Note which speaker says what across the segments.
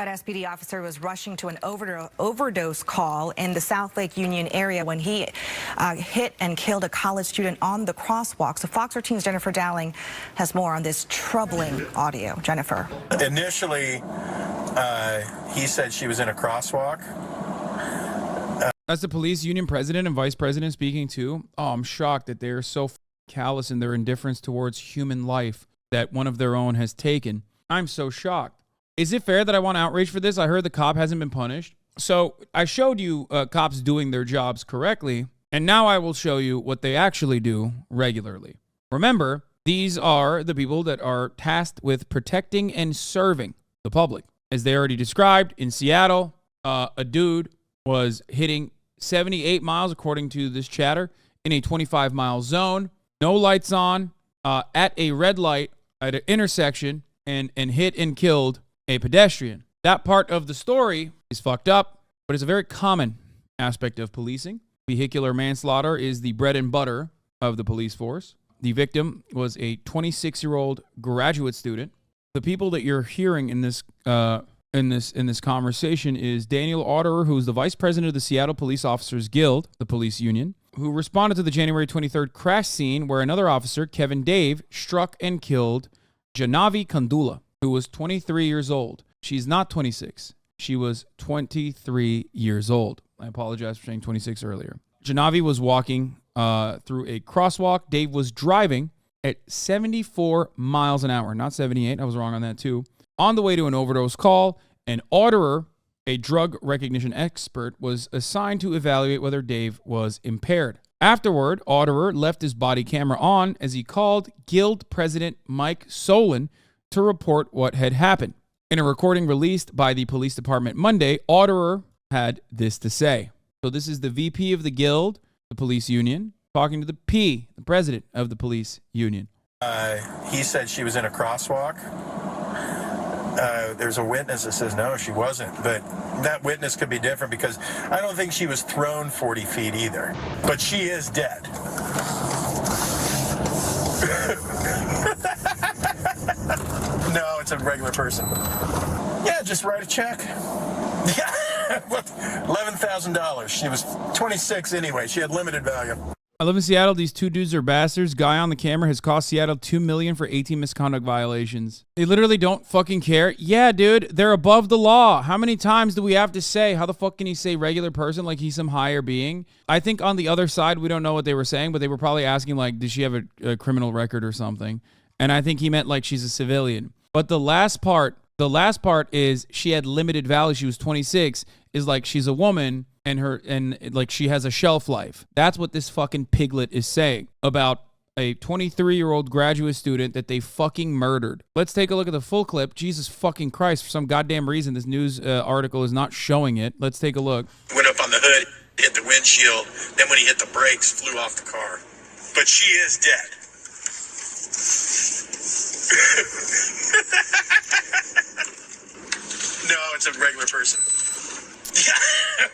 Speaker 1: That SPD officer was rushing to an overdose call in the South Lake Union area when he hit and killed a college student on the crosswalk. So Fox 13's Jennifer Dowling has more on this troubling audio. Jennifer.
Speaker 2: Initially, he said she was in a crosswalk.
Speaker 3: That's the police union president and vice president speaking too. Oh, I'm shocked that they're so callous in their indifference towards human life that one of their own has taken. I'm so shocked. Is it fair that I want outrage for this? I heard the cop hasn't been punished. So I showed you cops doing their jobs correctly, and now I will show you what they actually do regularly. Remember, these are the people that are tasked with protecting and serving the public. As they already described, in Seattle, a dude was hitting 78 miles, according to this chatter, in a 25-mile zone. No lights on, at a red light, at an intersection, and hit and killed a pedestrian. That part of the story is fucked up, but it's a very common aspect of policing. Vehicular manslaughter is the bread and butter of the police force. The victim was a 26-year-old graduate student. The people that you're hearing in this conversation is Daniel Otterer, who's the vice president of the Seattle Police Officers Guild, the police union, who responded to the January 23rd crash scene where another officer, Kevin Dave, struck and killed HasanAbi Kandula, who was 23 years old. She's not 26. She was 23 years old. I apologize for saying 26 earlier. HasanAbi was walking through a crosswalk. Dave was driving at 74 miles an hour, not 78. I was wrong on that too. On the way to an overdose call, an Otterer, a drug recognition expert, was assigned to evaluate whether Dave was impaired. Afterward, Otterer left his body camera on as he called Guild President Mike Solon to report what had happened. In a recording released by the police department Monday, Otterer had this to say. So this is the VP of the Guild, the police union, talking to the president of the police union.
Speaker 2: He said she was in a crosswalk. There's a witness that says no, she wasn't, but that witness could be different because I don't think she was thrown 40 feet either, but she is dead. No, it's a regular person. Yeah, just write a check. Yeah, $11,000. She was 26 anyway. She had limited value.
Speaker 3: I live in Seattle. These two dudes are bastards. Guy on the camera has cost Seattle $2 million for 18 misconduct violations. They literally don't fucking care. Yeah, dude, they're above the law. How many times do we have to say, how the fuck can he say regular person like he's some higher being? I think on the other side, we don't know what they were saying, but they were probably asking like, does she have a criminal record or something? And I think he meant like she's a civilian. But the last part is she had limited value. She was 26, is like she's a woman and like she has a shelf life. That's what this fucking piglet is saying about a 23-year-old graduate student that they fucking murdered. Let's take a look at the full clip. Jesus fucking Christ, for some goddamn reason this news article is not showing it. Let's take a look.
Speaker 2: Went up on the hood, hit the windshield, then when he hit the brakes, flew off the car. But she is dead. No, it's a regular person. Yeah,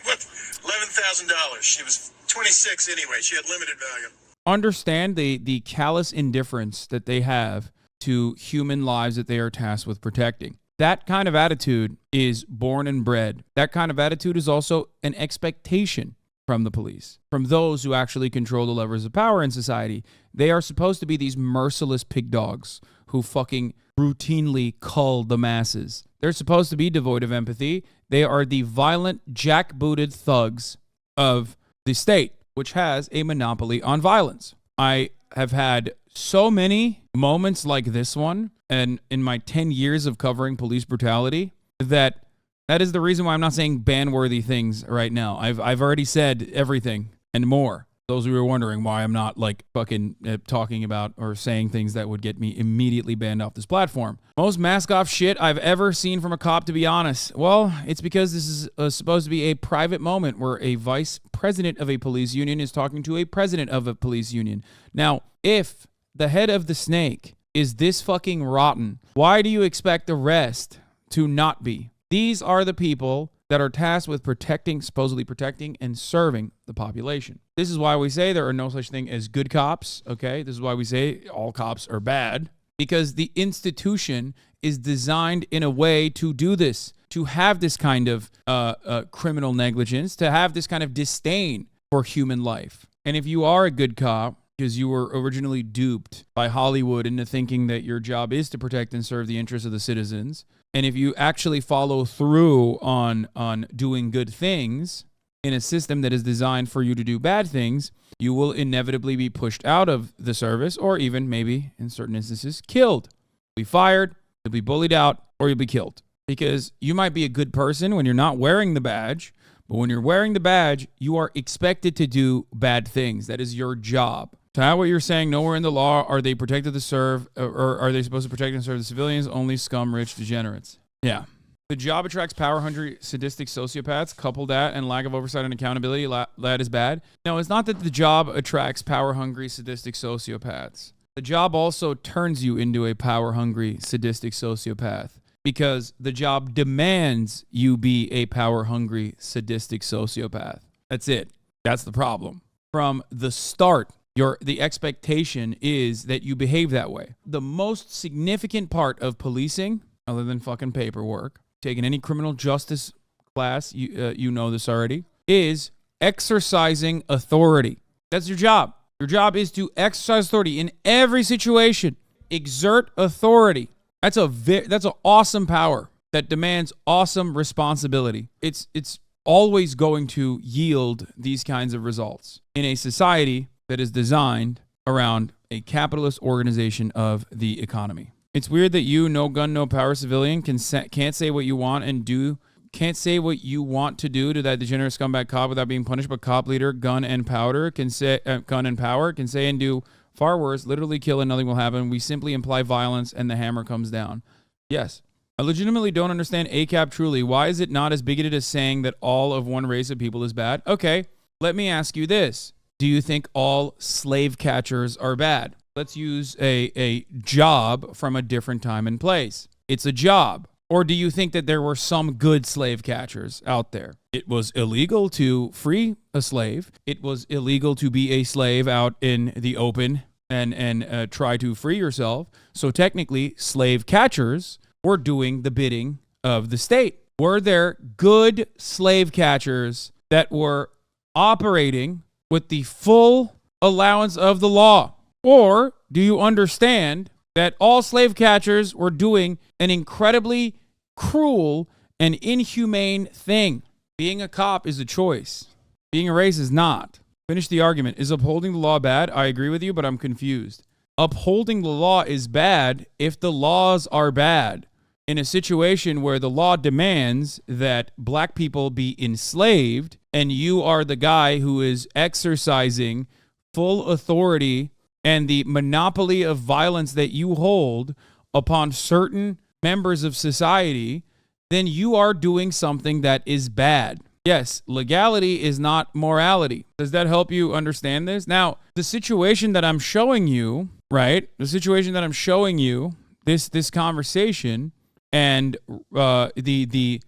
Speaker 2: $11,000. She was 26 anyway. She had limited value.
Speaker 3: Understand the callous indifference that they have to human lives that they are tasked with protecting. That kind of attitude is born and bred. That kind of attitude is also an expectation from the police, from those who actually control the levers of power in society. They are supposed to be these merciless pig dogs who fucking routinely cull the masses. They're supposed to be devoid of empathy. They are the violent, jackbooted thugs of the state, which has a monopoly on violence. I have had so many moments like this one, and in my 10 years of covering police brutality, that is the reason why I'm not saying ban-worthy things right now. I've already said everything and more. Those who were wondering why I'm not like fucking talking about or saying things that would get me immediately banned off this platform. Most mask-off shit I've ever seen from a cop, to be honest. Well, it's because this is supposed to be a private moment where a vice president of a police union is talking to a president of a police union. Now, if the head of the snake is this fucking rotten, why do you expect the rest to not be? These are the people that are tasked with protecting, supposedly protecting, and serving the population. This is why we say there are no such thing as good cops, okay? This is why we say all cops are bad, because the institution is designed in a way to do this. to have this kind of criminal negligence, to have this kind of disdain for human life. And if you are a good cop, because you were originally duped by Hollywood into thinking that your job is to protect and serve the interests of the citizens, and if you actually follow through on doing good things in a system that is designed for you to do bad things, you will inevitably be pushed out of the service, or even maybe in certain instances killed. You'll be fired, you'll be bullied out, or you'll be killed. Because you might be a good person when you're not wearing the badge, but when you're wearing the badge, you are expected to do bad things. That is your job. To how what you're saying, nowhere in the law are they protected to serve, or are they supposed to protect and serve the civilians? Only scum, rich degenerates. Yeah. The job attracts power-hungry, sadistic sociopaths. Couple that and lack of oversight and accountability, that is bad. No, it's not that the job attracts power-hungry, sadistic sociopaths. The job also turns you into a power-hungry, sadistic sociopath because the job demands you be a power-hungry, sadistic sociopath. That's it. That's the problem. From the start, the expectation is that you behave that way. The most significant part of policing, other than fucking paperwork, taking any criminal justice class, you know this already, is exercising authority. That's your job. Your job is to exercise authority in every situation. Exert authority. That's an awesome power that demands awesome responsibility. It's always going to yield these kinds of results in a society that is designed around a capitalist organization of the economy. It's weird that you, no gun, no power civilian, can't say what you want and do, can't say what you want to do to that degenerate scumbag cop without being punished, but cop leader, gun and power, can say and do far worse, literally kill and nothing will happen. We simply imply violence and the hammer comes down. Yes. I legitimately don't understand ACAB truly. Why is it not as bigoted as saying that all of one race of people is bad? Okay, let me ask you this. Do you think all slave catchers are bad? Let's use a job from a different time and place. It's a job. Or do you think that there were some good slave catchers out there? It was illegal to free a slave. It was illegal to be a slave out in the open and try to free yourself. So technically, slave catchers were doing the bidding of the state. Were there good slave catchers that were operating with the full allowance of the law? Or do you understand that all slave catchers were doing an incredibly cruel and inhumane thing? Being a cop is a choice. Being a race is not. Finish the argument. Is upholding the law bad? I agree with you, but I'm confused. Upholding the law is bad if the laws are bad. In a situation where the law demands that black people be enslaved and you are the guy who is exercising full authority and the monopoly of violence that you hold upon certain members of society, then you are doing something that is bad. Yes, legality is not morality. Does that help you understand this? Now, the situation that I'm showing you, right? The situation that I'm showing you, this conversation, and the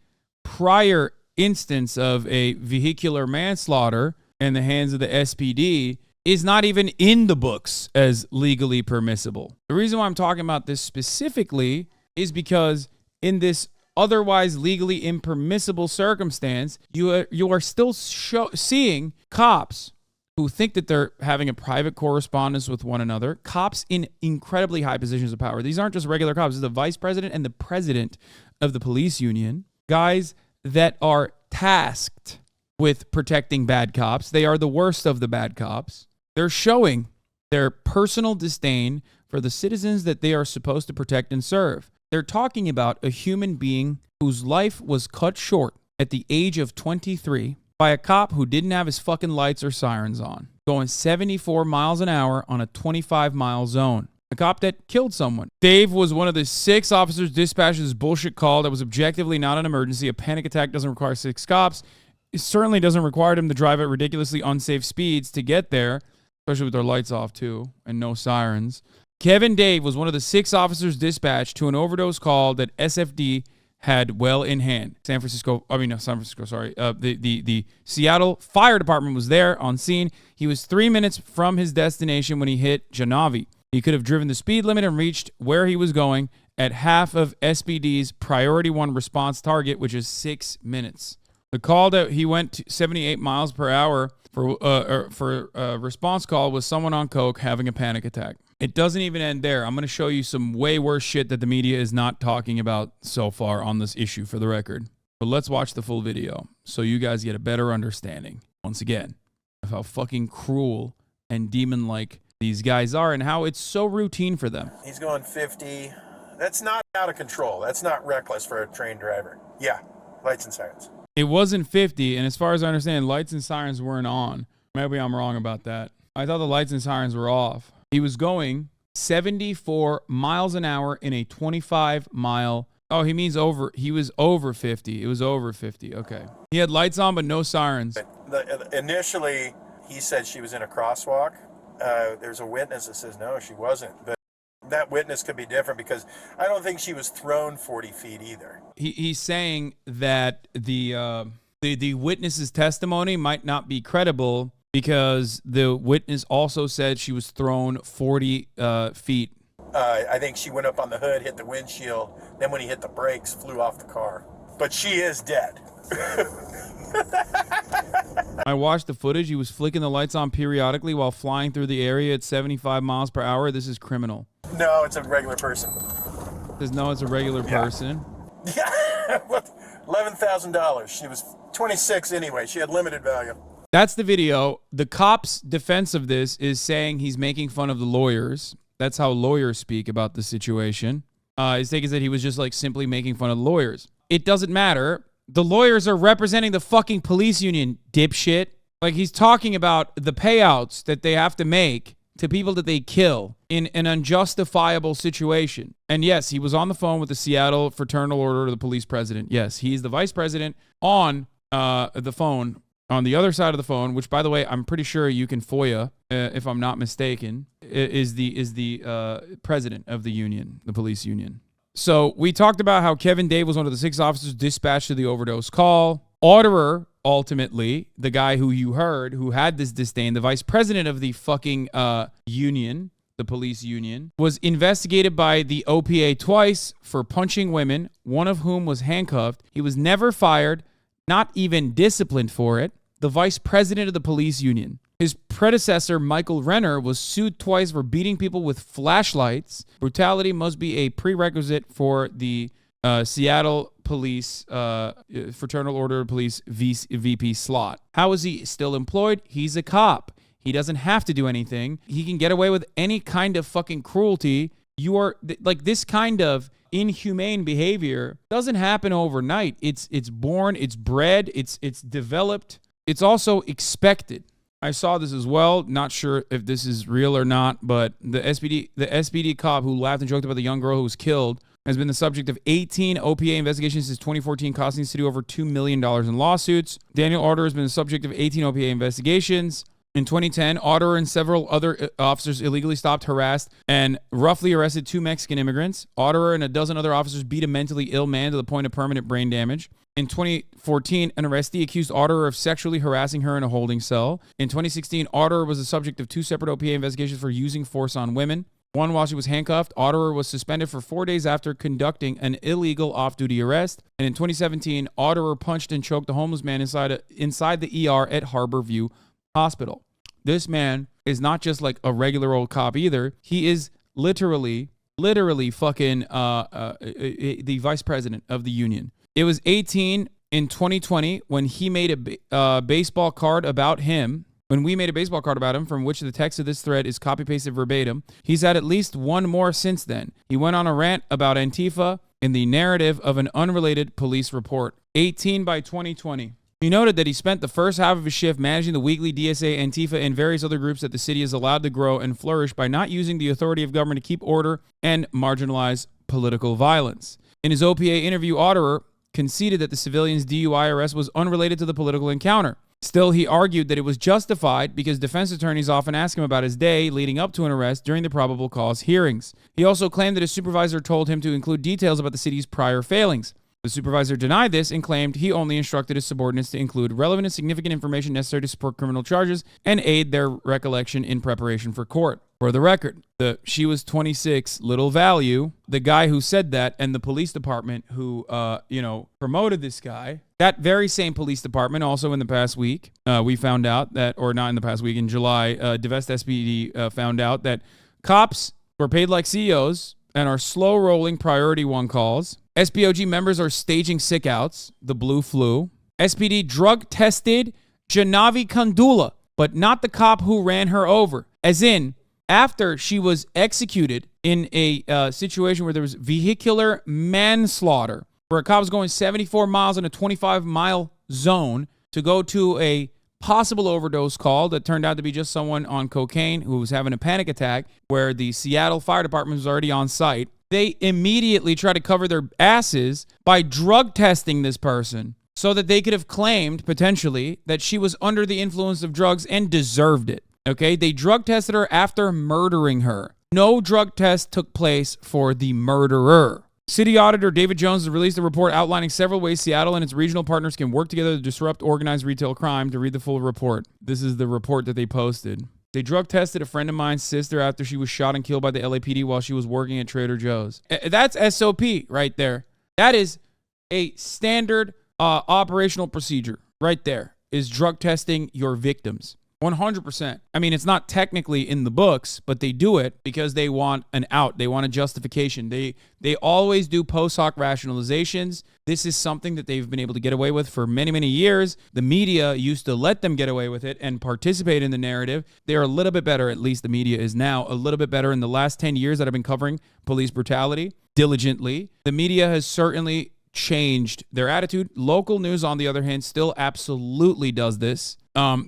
Speaker 3: prior instance of a vehicular manslaughter in the hands of the SPD is not even in the books as legally permissible. The reason why I'm talking about this specifically is because in this otherwise legally impermissible circumstance, you are still seeing cops who think that they're having a private correspondence with one another, cops in incredibly high positions of power. These aren't just regular cops. This is the vice president and the president of the police union, guys that are tasked with protecting bad cops. They are the worst of the bad cops. They're showing their personal disdain for the citizens that they are supposed to protect and serve. They're talking about a human being whose life was cut short at the age of 23 by a cop who didn't have his fucking lights or sirens on, going 74 miles an hour on a 25-mile zone. A cop that killed someone. Dave was one of the 6 officers dispatched this bullshit call that was objectively not an emergency. A panic attack doesn't require 6 cops. It certainly doesn't require them to drive at ridiculously unsafe speeds to get there, especially with their lights off too and no sirens. Kevin Dave was one of the 6 officers dispatched to an overdose call that SFD had well in hand. The Seattle Fire Department was there on scene. He was 3 minutes from his destination when he hit Janavi. He could have driven the speed limit and reached where he was going at half of SPD's priority 1 response target, which is 6 minutes. The call that he went to 78 miles per hour for a response call was someone on coke having a panic attack. It doesn't even end there. I'm going to show you some way worse shit that the media is not talking about so far on this issue, for the record. But let's watch the full video so you guys get a better understanding, once again, of how fucking cruel and demon-like these guys are and how it's so routine for them.
Speaker 2: He's going 50. That's not out of control. That's not reckless for a trained driver. Yeah, lights and sirens.
Speaker 3: It wasn't 50, and as far as I understand, lights and sirens weren't on. Maybe I'm wrong about that. I thought the lights and sirens were off. He was going 74 miles an hour in a 25-mile... Oh, he means over... He was over 50. It was over 50. Okay. He had lights on, but no sirens.
Speaker 2: Initially, he said she was in a crosswalk. There's a witness that says, no, she wasn't. But that witness could be different because I don't think she was thrown 40 feet either.
Speaker 3: He's saying that the witness's testimony might not be credible because the witness also said she was thrown 40 feet.
Speaker 2: I think she went up on the hood, hit the windshield, then when he hit the brakes, flew off the car. But she is dead.
Speaker 3: I watched the footage. He was flicking the lights on periodically while flying through the area at 75 miles per hour. This is criminal.
Speaker 2: No, it's a regular person.
Speaker 3: Says no, it's a regular person.
Speaker 2: Yeah, $11,000. She was 26 anyway. She had limited value.
Speaker 3: That's the video. The cop's defense of this is saying he's making fun of the lawyers. That's how lawyers speak about the situation. His take is that he was just like simply making fun of the lawyers. It doesn't matter. The lawyers are representing the fucking police union, dipshit. Like, he's talking about the payouts that they have to make to people that they kill in an unjustifiable situation. And yes, he was on the phone with the Seattle Fraternal Order of the Police President. Yes, he's the vice president on the phone, on the other side of the phone, which, by the way, I'm pretty sure you can FOIA, if I'm not mistaken, is the president of the union, the police union. So we talked about how Kevin Dave was one of the 6 officers dispatched to the overdose call. Orderer, ultimately, the guy who you heard, who had this disdain, the vice president of the fucking union, the police union, was investigated by the OPA twice for punching women, one of whom was handcuffed. He was never fired, not even disciplined for it. The vice president of the police union. His predecessor, Michael Renner, was sued twice for beating people with flashlights. Brutality must be a prerequisite for the Seattle Police Fraternal Order of Police VP slot. How is he still employed? He's a cop. He doesn't have to do anything. He can get away with any kind of fucking cruelty. You are like, this kind of inhumane behavior doesn't happen overnight. It's born, it's bred, it's developed. It's also expected. I saw this as well. Not sure if this is real or not, but the SPD cop who laughed and joked about the young girl who was killed has been the subject of 18 OPA investigations since 2014, costing the city over $2 million in lawsuits. Daniel Order has been the subject of 18 OPA investigations. In 2010, Order and several other officers illegally stopped, harassed, and roughly arrested 2 Mexican immigrants. Order and a dozen other officers beat a mentally ill man to the point of permanent brain damage. In 2014, an arrestee accused Otterer of sexually harassing her in a holding cell. In 2016, Otterer was the subject of 2 separate OPA investigations for using force on women. One while she was handcuffed. Otterer was suspended for 4 days after conducting an illegal off-duty arrest. And in 2017, Otterer punched and choked a homeless man inside the ER at Harborview Hospital. This man is not just like a regular old cop either. He is literally fucking the vice president of the union. It was 18 in 2020 when he made a baseball card about him. When we made a baseball card about him, from which the text of this thread is copy-pasted verbatim. He's had at least one more since then. He went on a rant about Antifa in the narrative of an unrelated police report. 18 by 2020. He noted that he spent the first half of his shift managing the weekly DSA, Antifa, and various other groups that the city is allowed to grow and flourish by not using the authority of government to keep order and marginalize political violence. In his OPA interview, Otterer conceded that the civilian's DUI arrest was unrelated to the political encounter. Still, he argued that it was justified because defense attorneys often ask him about his day leading up to an arrest during the probable cause hearings. He also claimed that his supervisor told him to include details about the city's prior failings. The supervisor denied this and claimed he only instructed his subordinates to include relevant and significant information necessary to support criminal charges and aid their recollection in preparation for court. For the record, she was 26, little value. The guy who said that and the police department who, promoted this guy, that very same police department also in the past week, we found out that, or not in the past week, in July, Divest SPD found out that cops were paid like CEOs and are slow-rolling priority one calls. SPOG members are staging sick-outs, the blue flu. SPD drug-tested Janavi Kandula, but not the cop who ran her over. As in, after she was executed in a situation where there was vehicular manslaughter, where a cop was going 74 miles in a 25-mile zone to go to a possible overdose call that turned out to be just someone on cocaine who was having a panic attack, where the Seattle Fire Department was already on site. They immediately tried to cover their asses by drug testing this person so that they could have claimed, potentially, that she was under the influence of drugs and deserved it. Okay? They drug tested her after murdering her. No drug test took place for the murderer. City Auditor David Jones has released a report outlining several ways Seattle and its regional partners can work together to disrupt organized retail crime. To read the full report, this is the report that they posted. They drug tested a friend of mine's sister after she was shot and killed by the LAPD while she was working at Trader Joe's. That's SOP right there. That is a standard operational procedure right there, is drug testing your victims. 100%. I mean, it's not technically in the books, but they do it because they want an out. They want a justification. They always do post hoc rationalizations. This is something that they've been able to get away with for many, many years. The media used to let them get away with it and participate in the narrative. They're a little bit better, at least the media is now, a little bit better in the last 10 years that I've been covering police brutality diligently. The media has certainly changed their attitude. Local news, on the other hand, still absolutely does this.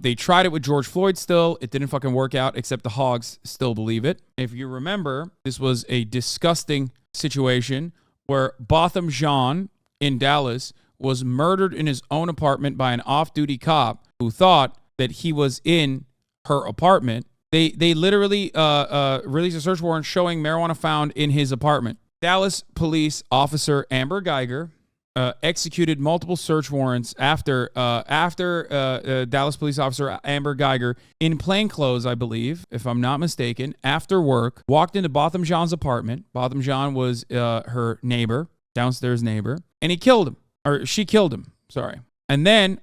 Speaker 3: They tried it with George Floyd still. It didn't fucking work out, except the hogs still believe it. If you remember, this was a disgusting situation where Botham Jean in Dallas was murdered in his own apartment by an off-duty cop who thought that he was in her apartment. They literally released a search warrant showing marijuana found in his apartment. Dallas police officer Amber Geiger executed multiple search warrants after Dallas police officer Amber Geiger, in plain clothes, I believe, if I'm not mistaken, after work, walked into Botham Jean's apartment. Botham Jean was her neighbor, downstairs neighbor, and he killed him, or she killed him. Sorry. And then,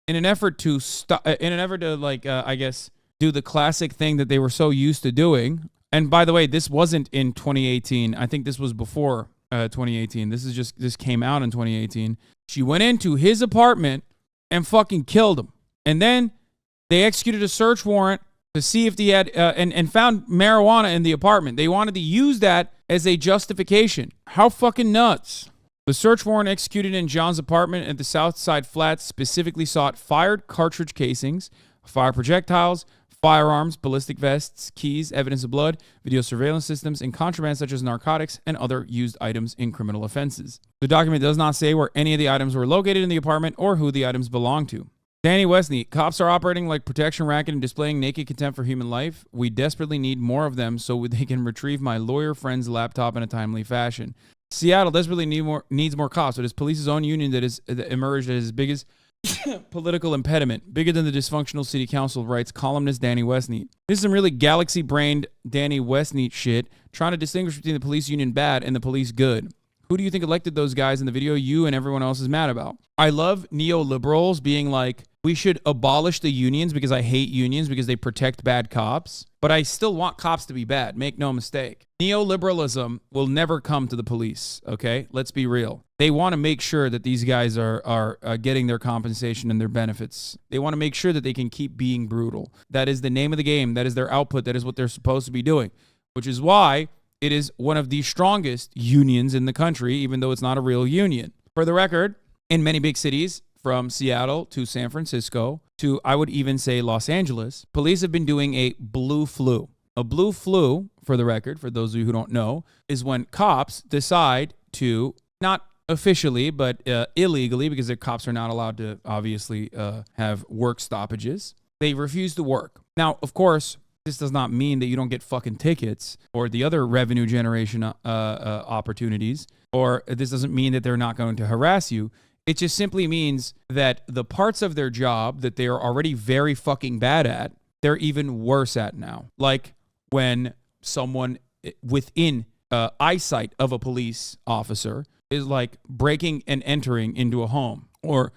Speaker 3: in an effort to I guess, do the classic thing that they were so used to doing. And by the way, this wasn't in 2018. I think this was before 2018. This came out in 2018. She went into his apartment and fucking killed him. And then they executed a search warrant to see if he had and found marijuana in the apartment. They wanted to use that as a justification. How fucking nuts. The search warrant executed in John's apartment at the Southside Flats specifically sought fired cartridge casings, fire projectiles, firearms, ballistic vests, keys, evidence of blood, video surveillance systems, and contraband such as narcotics and other used items in criminal offenses. The document does not say where any of the items were located in the apartment or who the items belong to. Danny Westneat, cops are operating like protection racket and displaying naked contempt for human life. We desperately need more of them so they can retrieve my lawyer friend's laptop in a timely fashion. Seattle desperately needs more cops. It is police's own union that has emerged as his biggest political impediment, bigger than the dysfunctional city council, writes columnist Danny Westneat. This is some really galaxy-brained Danny Westneat shit, trying to distinguish between the police union bad and the police good. Who do you think elected those guys in the video you and everyone else is mad about? I love neoliberals being like, we should abolish the unions because I hate unions because they protect bad cops. But I still want cops to be bad. Make no mistake. Neoliberalism will never come to the police, okay? Let's be real. They want to make sure that these guys are getting their compensation and their benefits. They want to make sure that they can keep being brutal. That is the name of the game. That is their output. That is what they're supposed to be doing, which is why it is one of the strongest unions in the country, even though it's not a real union. For the record, in many big cities, from Seattle to San Francisco to, I would even say, Los Angeles, police have been doing a blue flu. A blue flu, for the record, for those of you who don't know, is when cops decide to, not officially, but illegally, because the cops are not allowed to obviously have work stoppages, they refuse to work. Now, of course, This does not mean that you don't get fucking tickets or the other revenue generation opportunities, or this doesn't mean that they're not going to harass you. It just simply means that the parts of their job that they are already very fucking bad at, they're even worse at now. Like when someone within eyesight of a police officer is like breaking and entering into a home or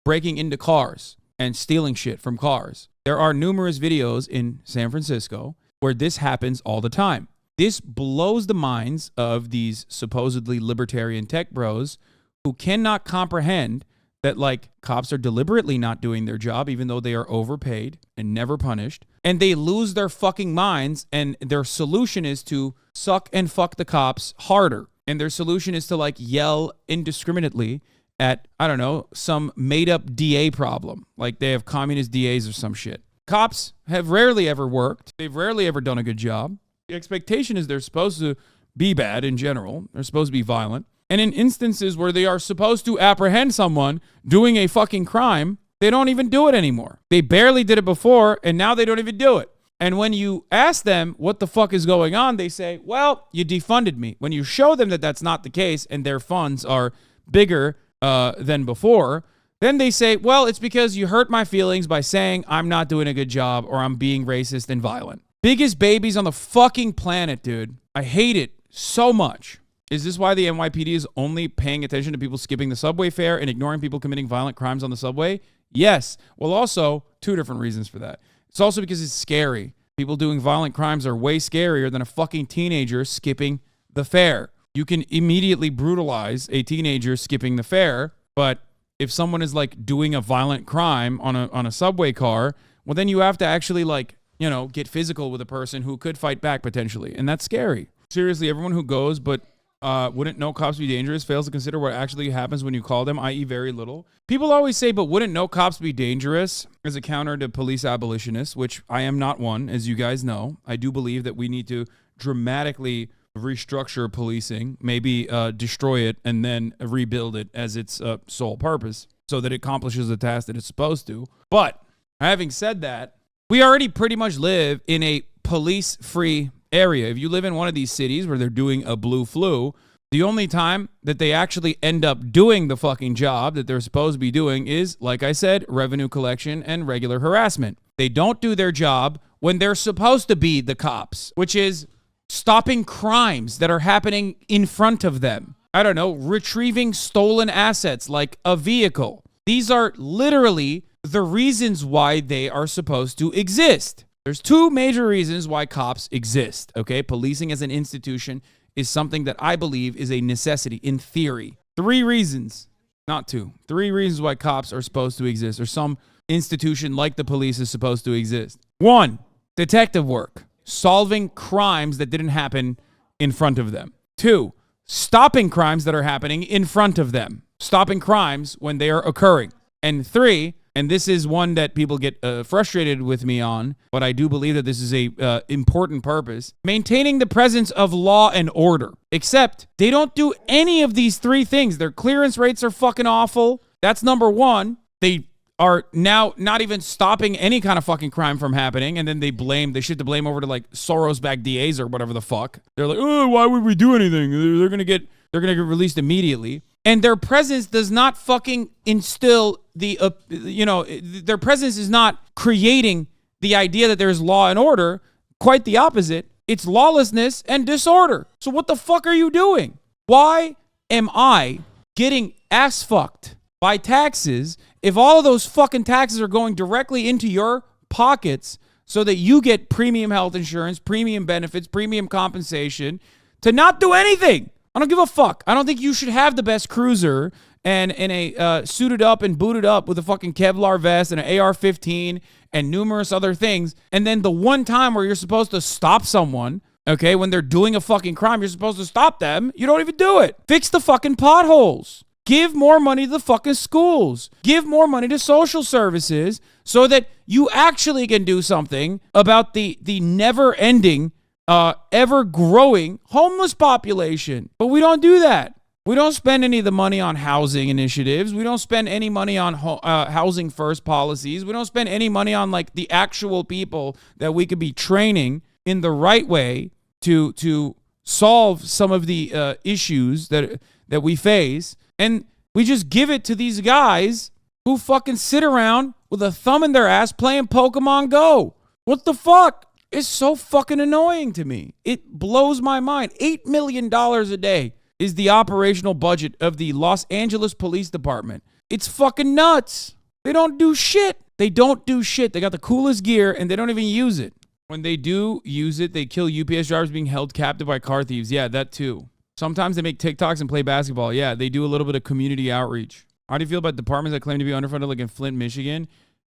Speaker 3: breaking into cars and stealing shit from cars. There are numerous videos in San Francisco where this happens all the time. This blows the minds of these supposedly libertarian tech bros who cannot comprehend that like cops are deliberately not doing their job, even though they are overpaid and never punished. And they lose their fucking minds. And their solution is to suck and fuck the cops harder. And their solution is to like yell indiscriminately at, I don't know, some made up DA problem. Like they have communist DAs or some shit. Cops have rarely ever worked. They've rarely ever done a good job. The expectation is they're supposed to be bad in general. They're supposed to be violent. And in instances where they are supposed to apprehend someone doing a fucking crime, they don't even do it anymore. They barely did it before, and now they don't even do it. And when you ask them what the fuck is going on, they say, well, you defunded me. When you show them that that's not the case and their funds are bigger than before, then they say, well, it's because you hurt my feelings by saying I'm not doing a good job or I'm being racist and violent. Biggest babies on the fucking planet, dude. I hate it so much. Is this why the NYPD is only paying attention to people skipping the subway fare and ignoring people committing violent crimes on the subway? Yes. Well, also, two different reasons for that. It's also because it's scary. People doing violent crimes are way scarier than a fucking teenager skipping the fare. You can immediately brutalize a teenager skipping the fare, but if someone is like doing a violent crime on a subway car, well, then you have to actually like, you know, get physical with a person who could fight back potentially. And that's scary. Seriously, everyone who goes, but wouldn't no cops be dangerous, fails to consider what actually happens when you call them, i.e. very little. People always say, but wouldn't no cops be dangerous as a counter to police abolitionists, which I am not one, as you guys know. I do believe that we need to dramatically restructure policing, maybe destroy it and then rebuild it as its sole purpose so that it accomplishes the task that it's supposed to. But having said that, we already pretty much live in a police-free area. If you live in one of these cities where they're doing a blue flu, the only time that they actually end up doing the fucking job that they're supposed to be doing is, like I said, revenue collection and regular harassment. They don't do their job when they're supposed to be the cops, which is stopping crimes that are happening in front of them. I don't know, retrieving stolen assets like a vehicle. These are literally the reasons why they are supposed to exist. There's two major reasons why cops exist, okay? Policing as an institution is something that I believe is a necessity in theory. Three reasons, not two. Three reasons why cops are supposed to exist, or some institution like the police is supposed to exist. One, detective work, solving crimes that didn't happen in front of them. Two, stopping crimes that are happening in front of them, stopping crimes when they are occurring. And three, and this is one that people get frustrated with me on, but I do believe that this is a important purpose, maintaining the presence of law and order. Except they don't do any of these three things. Their clearance rates are fucking awful. That's number one. They are now not even stopping any kind of fucking crime from happening, and then they shift the blame over to like Soros-backed DAs or whatever the fuck. They're like, oh, why would we do anything? They're gonna get released immediately. And their presence does not fucking instill their presence is not creating the idea that there's law and order. Quite the opposite. It's lawlessness and disorder. So what the fuck are you doing? Why am I getting ass fucked by taxes if all of those fucking taxes are going directly into your pockets so that you get premium health insurance, premium benefits, premium compensation to not do anything? I don't give a fuck. I don't think you should have the best cruiser and a suited up and booted up with a fucking Kevlar vest and an AR-15 and numerous other things. And then the one time where you're supposed to stop someone, okay, when they're doing a fucking crime, you're supposed to stop them. You don't even do it. Fix the fucking potholes. Give more money to the fucking schools. Give more money to social services so that you actually can do something about the never-ending ever-growing homeless population. But we don't do that. We don't spend any of the money on housing initiatives. We don't spend any money on housing first policies. We don't spend any money on like the actual people that we could be training in the right way to solve some of the issues that we face. And we just give it to these guys who fucking sit around with a thumb in their ass playing Pokemon Go. What the fuck? It's so fucking annoying to me. It blows my mind. $8 million a day is the operational budget of the Los Angeles Police Department. It's fucking nuts. They don't do shit. They don't do shit. They got the coolest gear and they don't even use it. When they do use it, they kill UPS drivers being held captive by car thieves. Yeah, that too. Sometimes they make TikToks and play basketball. Yeah, they do a little bit of community outreach. How do you feel about departments that claim to be underfunded like in Flint, Michigan?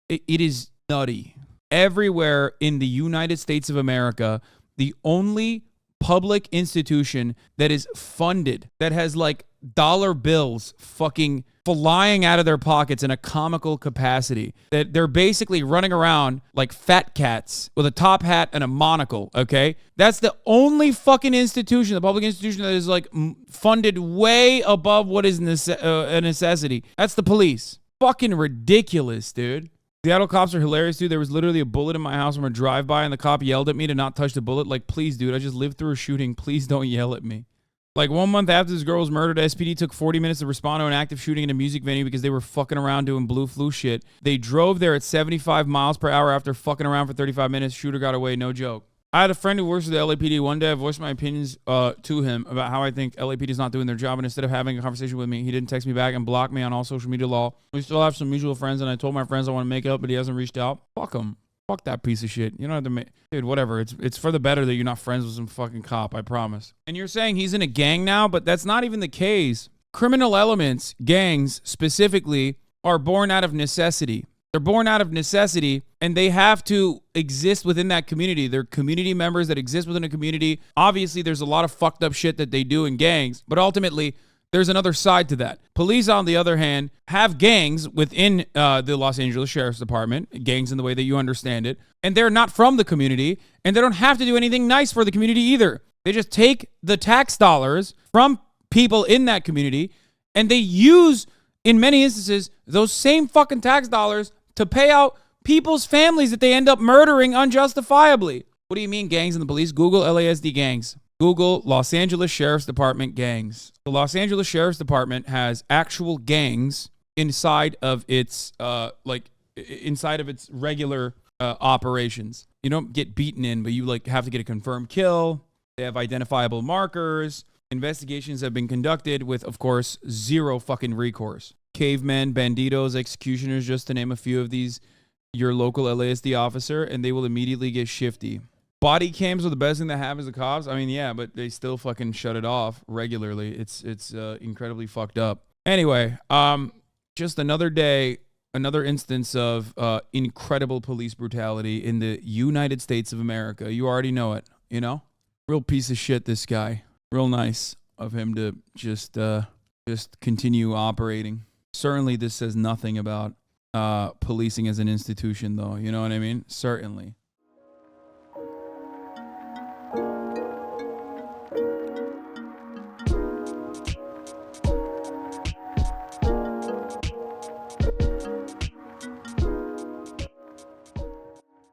Speaker 3: It is nutty. Everywhere in the United States of America, the only public institution that is funded, that has like dollar bills fucking flying out of their pockets in a comical capacity, that they're basically running around like fat cats with a top hat and a monocle, okay? That's the only fucking institution, the public institution that is like funded way above what is a necessity. That's the police. Fucking ridiculous, dude. Seattle cops are hilarious, dude. There was literally a bullet in my house from a drive-by, and the cop yelled at me to not touch the bullet. Like, please, dude, I just lived through a shooting. Please don't yell at me. Like, 1 month after this girl was murdered, SPD took 40 minutes to respond to an active shooting in a music venue because they were fucking around doing blue flu shit. They drove there at 75 miles per hour after fucking around for 35 minutes. Shooter got away, no joke. I had a friend who works for the LAPD. One day I voiced my opinions to him about how I think LAPD is not doing their job, and instead of having a conversation with me, he didn't text me back and block me on all social media law. We still have some mutual friends, and I told my friends I want to make up, but he hasn't reached out. Fuck him. Fuck that piece of shit. You don't have to make... Dude, whatever. It's for the better that you're not friends with some fucking cop, I promise. And you're saying he's in a gang now, but that's not even the case. Criminal elements, gangs specifically, are born out of necessity. They're born out of necessity, and they have to exist within that community. They're community members that exist within a community. Obviously, there's a lot of fucked up shit that they do in gangs, but ultimately, there's another side to that. Police, on the other hand, have gangs within the Los Angeles Sheriff's Department, gangs in the way that you understand it, and they're not from the community, and they don't have to do anything nice for the community either. They just take the tax dollars from people in that community, and they use, in many instances, those same fucking tax dollars to pay out people's families that they end up murdering unjustifiably. What do you mean gangs and the police? Google LASD gangs. Google Los Angeles Sheriff's Department gangs. The Los Angeles Sheriff's Department has actual gangs inside of its inside of its regular operations. You don't get beaten in, but you like have to get a confirmed kill. They have identifiable markers. Investigations have been conducted with, of course, zero fucking recourse. Cavemen, banditos, executioners, just to name a few of these, your local LASD officer, and they will immediately get shifty. Body cams are the best thing to have as the cops. I mean, yeah, but they still fucking shut it off regularly. It's incredibly fucked up. Anyway, just another day, another instance of incredible police brutality in the United States of America. You already know it, you know? Real piece of shit, this guy. Real nice of him to just continue operating. Certainly, this says nothing about policing as an institution, though. You know what I mean? Certainly.